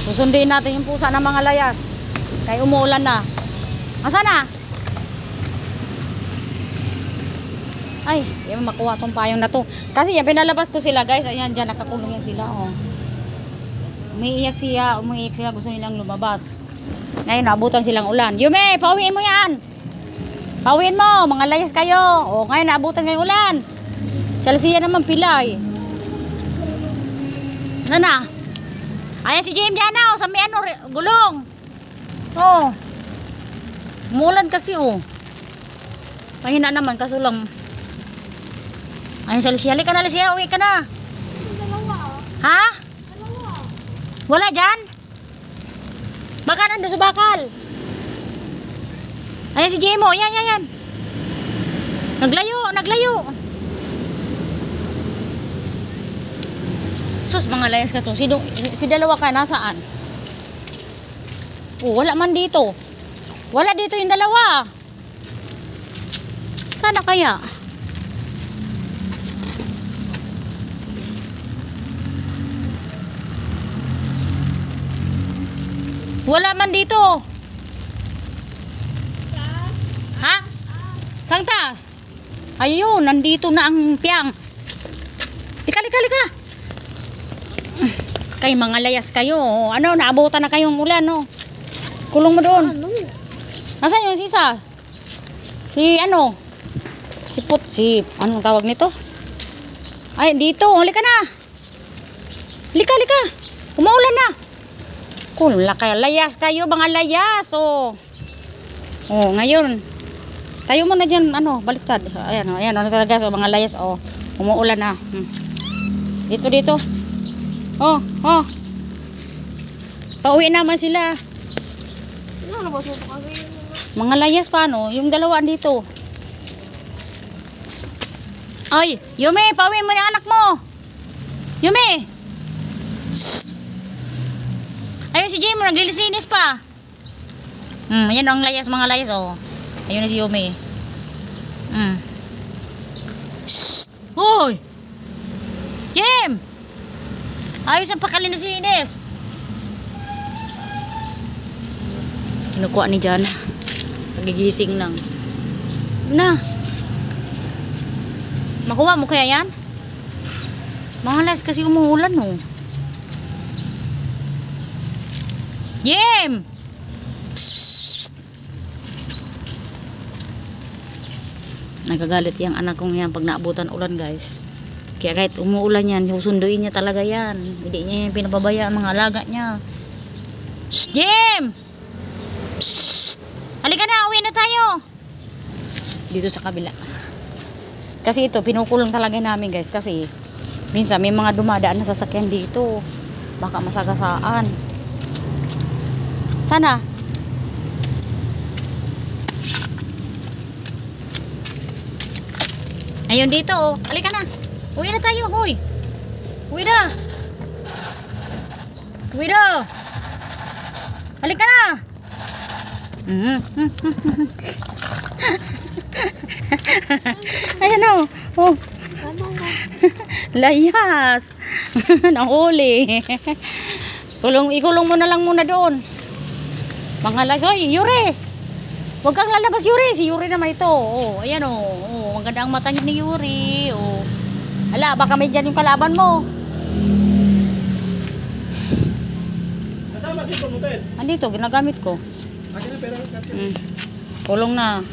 Susundin natin yung pusa ng mga layas. Kaya umuulan na. Asa na? Ay, yan makuha tong payong na to. Kasi yan, pinalabas ko sila guys. Ayan, dyan, nakakulong yan sila. Oh. Umiiyak sila. Gusto nilang lumabas. Ngayon, naabutan silang ulan. Yume, pauwiin mo yan. Pauwiin mo, mga layas kayo. O, ngayon, naabutan ngayong ulan. Salsiya naman pilay. Sana? Ayan si Jim dyan na, sa may ano, gulong. Oh. Umulan kasi oh. Mahina naman, kaso lang. Ayan salsiya, halika na Salsiya, uwi ka na. Ha? Wala dyan? Baka nandun sa bakal. Ayan si Jim oh, yan. Naglayo. Sus, mga layas ka to. Si dalawa ka, nasaan? Oh, wala man dito. Wala dito yung dalawa. Sana kaya? Wala man dito. Ha? Sang taas? Ayun, nandito na ang piyang. Lika. Kay mga layas kayo. Ano, naabutan na kayong ulan, no? Kulong mo doon. Nasaan yung sisa? Anong tawag nito? Ay, dito. Halika na. Lika. Umaulan na. Kula kaya layas kayo, mga layas, oh. Oh, ngayon. Tayo mo na dyan, baliktad. Ayan, talaga, so, mga layas, oh. Umuulan na. Dito. Oh. Pauwi naman sila. Mga layas pa, no? Yung dalawa dito. Ay, Yume, pauwi mo yung anak mo. Yume. Shh. Ayun si Jim, naglilisinis pa. Ayan ang layas, mga layas, oh. Ayun na si Yume. Shh. Hoy. Jim. Ayos ang pakalininis. Kinukuha ni Jana. Pagigising lang. Na. Makuha mo kaya yan? Mga layas kasi umuulan, no. Jim! Psst. Nagagalit yung anak kong yan pag naabutan ulan, guys. Kaya kahit umuulan yan, susunduin niya talaga yan. Hindi niya yung pinababayaan mga alaga niya. Shh, Jim! Psst. Halika na, uwi na tayo. Dito sa kabila. Kasi ito, pinukulong talaga namin, guys. Kasi minsan may mga dumadaan na sasakyan dito. Baka masagasaan. Sana. Ayun dito, oh. Halika na. Uwi na tayo, hoy. Uwi na. Halika na. Ayan o. Oh. Layas. Nahuli. Ikulong mo na lang muna doon. Mga layas. Oy, Yuri. Huwag kang lalabas, Yuri. Si Yuri naman ito. Oh, ayan o. Oh. Ang ganda ang mata niya ni Yuri. Oh. Ala, baka may dyan yung kalaban mo. Nasaan ba si Promoted? Andito, ginagamit ko. Akin na pera. Kulong na.